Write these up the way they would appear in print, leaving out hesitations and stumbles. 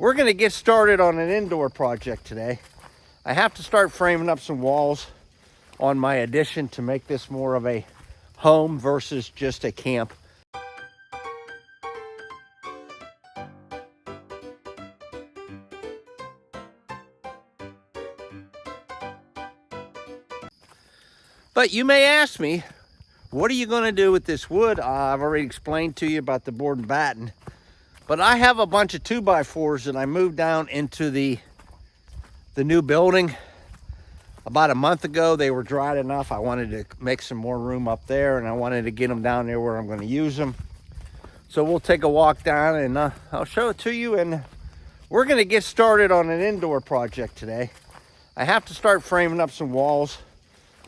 We're going to get started on an indoor project today. I have to start framing up some walls on my addition to make this more of a home versus just a camp. But you may ask me, what are you going to do with this wood? I've already explained to you about the board and batten, but I have a bunch of 2x4s that I moved down into the new building about a month ago. They were dried enough. I wanted to make some more room up there, and I wanted to get them down there where I'm going to use them. So we'll take a walk down and I'll show it to you, and we're going to get started on an indoor project today. I have to start framing up some walls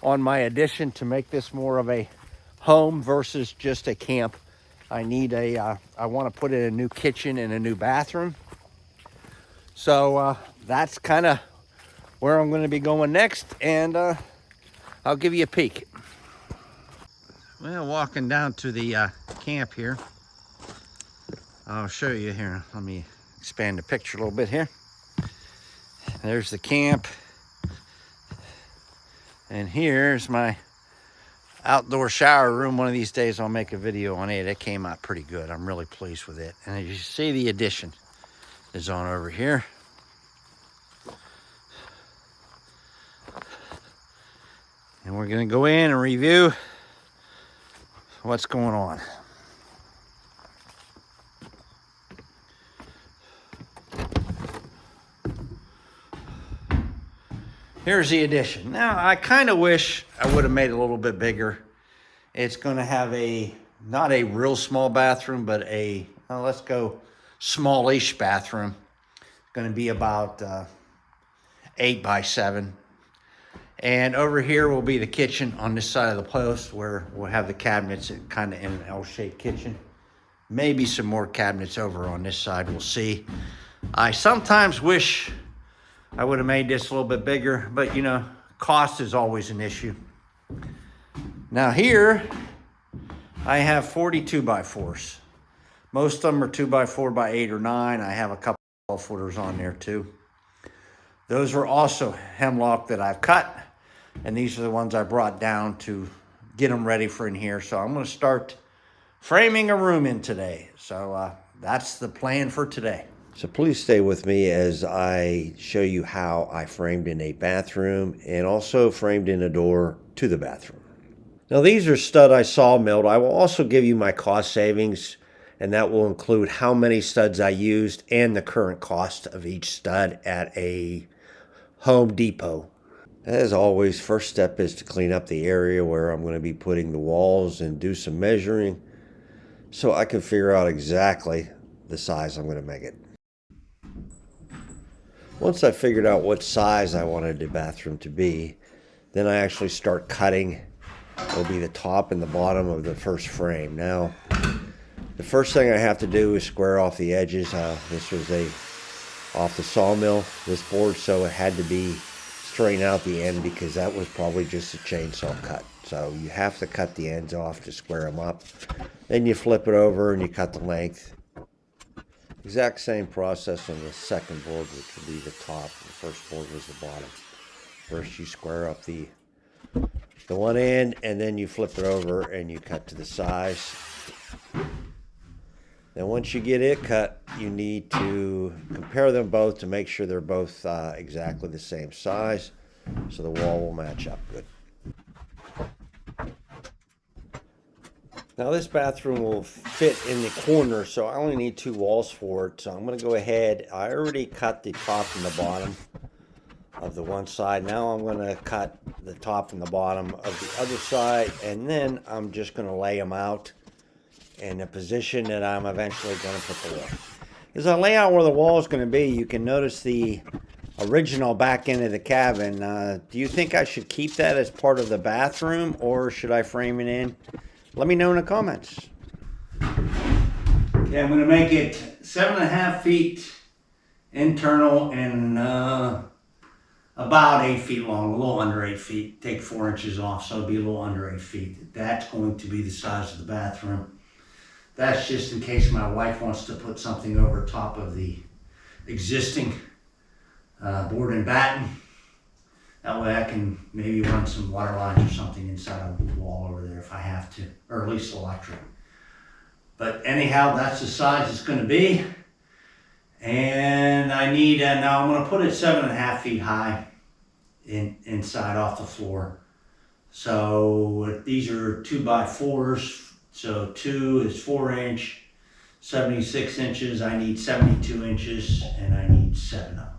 on my addition to make this more of a home versus just a camp. I want to put in a new kitchen and a new bathroom. So that's kind of where I'm going to be going next, and I'll give you a peek. Well, walking down to the camp here, I'll show you here. Let me expand the picture a little bit here. There's the camp. And here's my outdoor shower room. One of these days I'll make a video on it. It came out pretty good. I'm really pleased with it. And as you see, the addition is on over here. And we're going to go in and review what's going on. Here's the addition. Now, I kind of wish I would have made it a little bit bigger. It's going to have not a real small bathroom, but let's go smallish bathroom. It's going to be about 8 by 7. And over here will be the kitchen on this side of the post, where we'll have the cabinets kind of in an L-shaped kitchen. Maybe some more cabinets over on this side, we'll see. I sometimes wish I would have made this a little bit bigger, but you know, cost is always an issue. Now here, I have 42 by 4s. Most of them are 2x4 by 8 or 9. I have a couple of footers on there too. Those are also hemlock that I've cut, and these are the ones I brought down to get them ready for in here. So I'm going to start framing a room in today. So that's the plan for today. So please stay with me as I show you how I framed in a bathroom and also framed in a door to the bathroom. Now these are stud I sawmilled. I will also give you my cost savings, and that will include how many studs I used and the current cost of each stud at a Home Depot. As always, first step is to clean up the area where I'm going to be putting the walls and do some measuring so I can figure out exactly the size I'm going to make it. Once I figured out what size I wanted the bathroom to be, then I actually start cutting. It'll be the top and the bottom of the first frame. Now, the first thing I have to do is square off the edges. This was off the sawmill, this board, so it had to be straighten out the end because that was probably just a chainsaw cut. So you have to cut the ends off to square them up. Then you flip it over and you cut the length. Exact same process on the second board, which would be the top. The first board was the bottom. First you square up the one end, and then you flip it over and you cut to the size. Then once you get it cut, you need to compare them both to make sure they're both exactly the same size, so the wall will match up good. Now this bathroom will fit in the corner, so I only need 2 walls for it. So I'm going to go ahead. I already cut the top and the bottom of the one side. Now I'm going to cut the top and the bottom of the other side, and then I'm just going to lay them out in a position that I'm eventually going to put the wall. As I lay out where the wall is going to be, you can notice the original back end of the cabin. Do you think I should keep that as part of the bathroom, or should I frame it in? Let me know in the comments. Okay, I'm going to make it 7.5 feet internal and about 8 feet long, a little under 8 feet. Take 4 inches off, so it'll be a little under 8 feet. That's going to be the size of the bathroom. That's just in case my wife wants to put something over top of the existing board and batten. That way I can maybe run some water lines or something inside of the wall over there if I have to, or at least electric. But anyhow, that's the size it's going to be. And I need, now I'm going to put it 7.5 feet high inside off the floor. So these are 2x4s. So 2 is 4-inch, 76 inches. I need 72 inches, and I need 7 of them.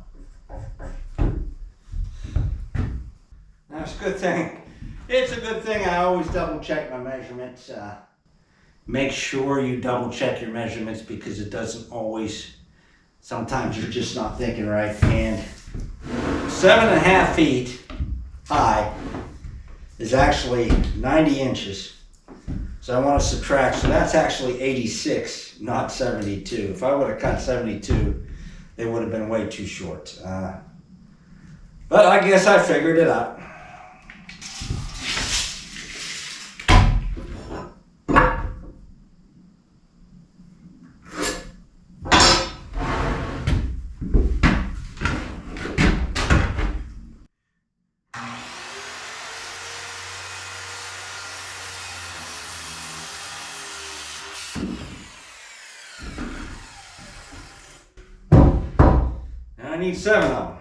Now it's a good thing. It's a good thing I always double check my measurements. Make sure you double check your measurements because it doesn't always. Sometimes you're just not thinking right. And 7.5 feet high is actually 90 inches. So I want to subtract. So that's actually 86, not 72. If I would have cut 72, they would have been way too short. But I guess I figured it out. I need 7 of them.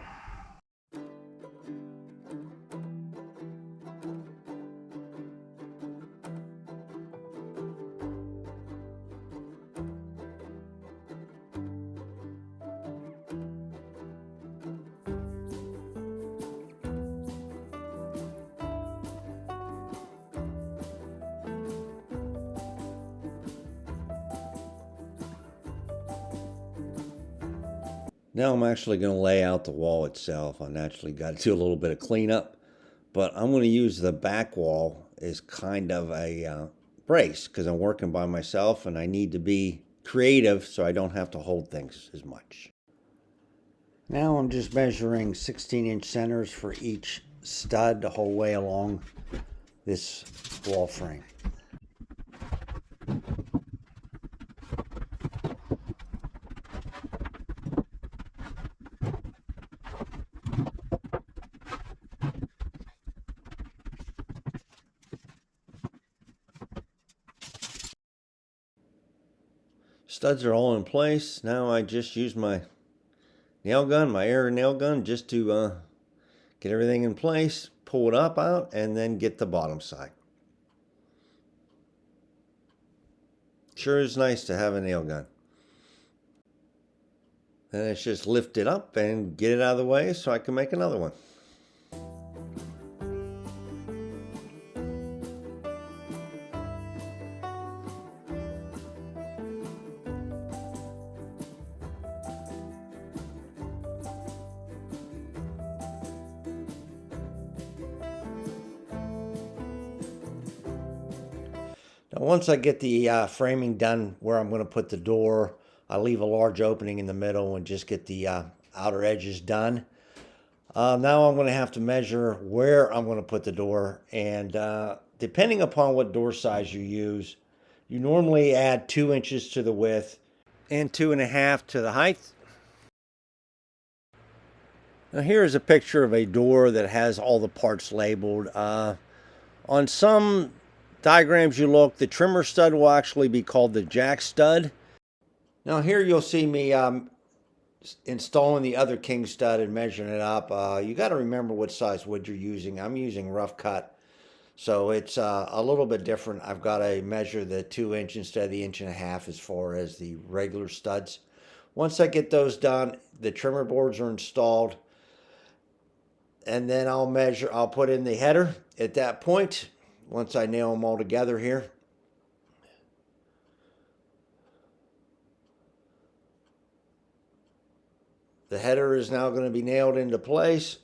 Now I'm actually going to lay out the wall itself. I naturally got to do a little bit of cleanup, but I'm going to use the back wall as kind of a brace because I'm working by myself and I need to be creative so I don't have to hold things as much. Now I'm just measuring 16-inch centers for each stud the whole way along this wall frame. Studs are all in place. Now I just use my nail gun, my air nail gun, just to get everything in place, pull it up out, and then get the bottom side. Sure is nice to have a nail gun. Then it's just lift it up and get it out of the way so I can make another one. Now, once I get the framing done where I'm going to put the door, I leave a large opening in the middle and just get the outer edges done. Now I'm going to have to measure where I'm going to put the door, and depending upon what door size you use, you normally add 2 inches to the width and 2.5 to the height. Now here is a picture of a door that has all the parts labeled. On some diagrams you look, the trimmer stud will actually be called the jack stud. Now here you'll see me installing the other king stud and measuring it up. You got to remember what size wood you're using. I'm using rough cut, so it's a little bit different. I've got to measure the 2 inch instead of the 1.5 inches as far as the regular studs. Once I get those done, the trimmer boards are installed, and then I'll put in the header at that point. Once I nail them all together here. The header is now going to be nailed into place.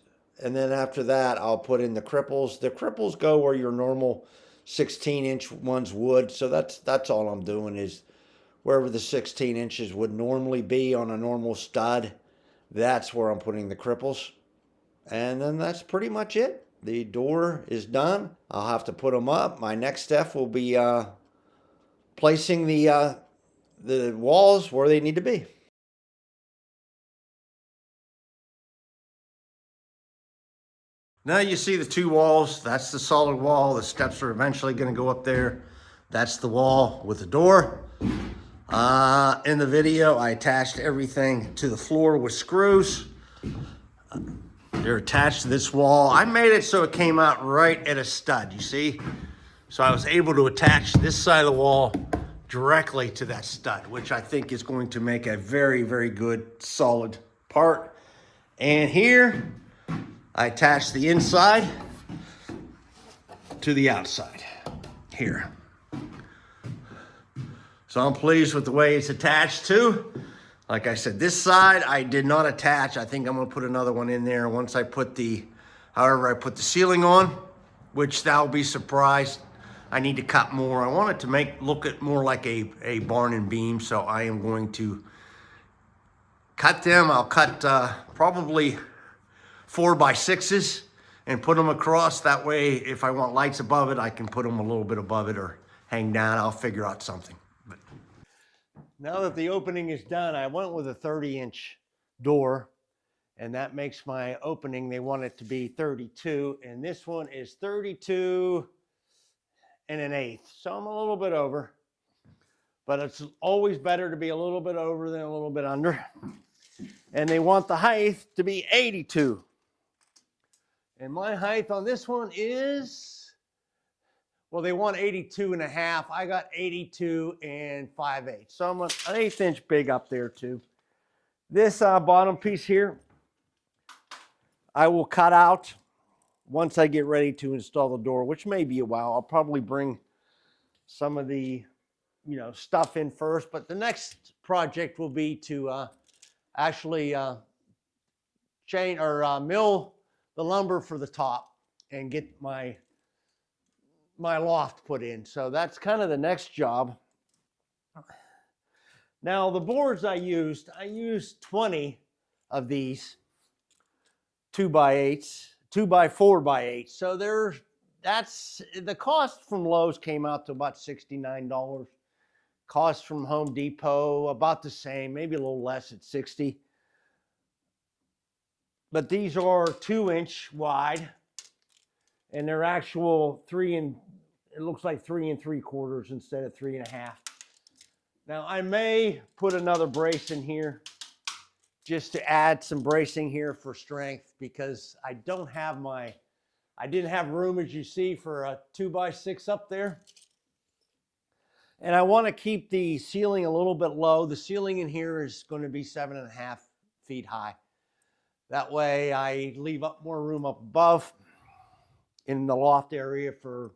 And then after that, I'll put in the cripples. The cripples go where your normal 16-inch ones would. So that's all I'm doing is wherever the 16 inches would normally be on a normal stud, that's where I'm putting the cripples. And then that's pretty much it. The door is done. I'll have to put them up. My next step will be placing the walls where they need to be. Now you see the two walls. That's the solid wall. The steps are eventually going to go up there. That's the wall with the door. In the video, I attached everything to the floor with screws. They're attached to this wall. I made it so it came out right at a stud, you see? So I was able to attach this side of the wall directly to that stud, which I think is going to make a very, very good solid part. And here, I attached the inside to the outside, here. So I'm pleased with the way it's attached to. Like I said, this side I did not attach. I think I'm gonna put another one in there once I put however I put the ceiling on, which thou be surprised. I need to cut more. I want it to look more like a barn and beam, so I am going to cut them. I'll cut probably 4x6s and put them across. That way, if I want lights above it, I can put them a little bit above it or hang down. I'll figure out something. But now that the opening is done, I went with a 30-inch door, and that makes my opening, they want it to be 32, and this one is 32 1/8. So I'm a little bit over, but it's always better to be a little bit over than a little bit under. And they want the height to be 82. And my height on this one is, well, they want 82.5. I got 82 5/8. So I'm an 1/8 inch big up there too. This bottom piece here, I will cut out once I get ready to install the door, which may be a while. I'll probably bring some of the, stuff in first, but the next project will be to actually chain or mill the lumber for the top and get my loft put in. So that's kind of the next job. Now the boards I used 20 of these 2x8s, 2x4x8. So that's the cost from Lowe's came out to about $69. Cost from Home Depot about the same, maybe a little less at 60. But these are 2-inch wide, and they're actual it looks like 3 3/4 instead of 3.5. Now I may put another brace in here just to add some bracing here for strength, because I didn't have room, as you see, for a 2x6 up there. And I want to keep the ceiling a little bit low. The ceiling in here is going to be 7.5 feet high. That way I leave up more room up above in the loft area for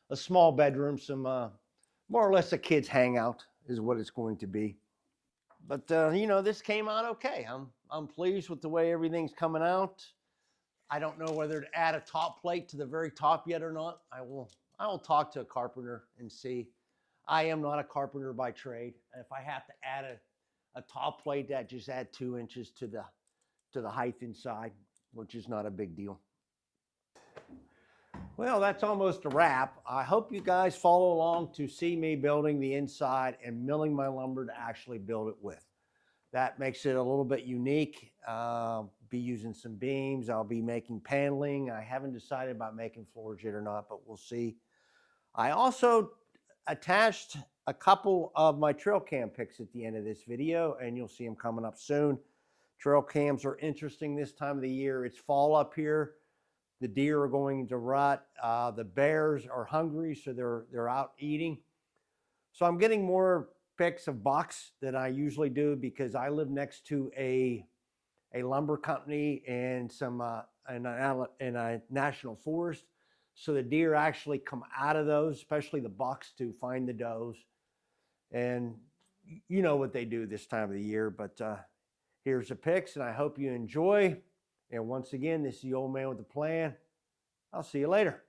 a small bedroom, some more or less a kid's hangout is what it's going to be. But this came out okay. I'm pleased with the way everything's coming out. I don't know whether to add a top plate to the very top yet or not. I will talk to a carpenter and see. I am not a carpenter by trade. If I have to add a top plate, that just add 2 inches to the height inside, which is not a big deal. Well, that's almost a wrap. I hope you guys follow along to see me building the inside and milling my lumber to actually build it with. That makes it a little bit unique. Be using some beams. I'll be making paneling. I haven't decided about making floors yet or not, but we'll see. I also attached a couple of my trail cam pics at the end of this video, and you'll see them coming up soon. Trail cams are interesting this time of the year. It's fall up here. The deer are going into rut. The bears are hungry, so they're out eating. So I'm getting more pics of bucks than I usually do, because I live next to a lumber company and in a national forest. So the deer actually come out of those, especially the bucks, to find the does. And you know what they do this time of the year. But here's the pics, and I hope you enjoy. And once again, this is the old man with the plan. I'll see you later.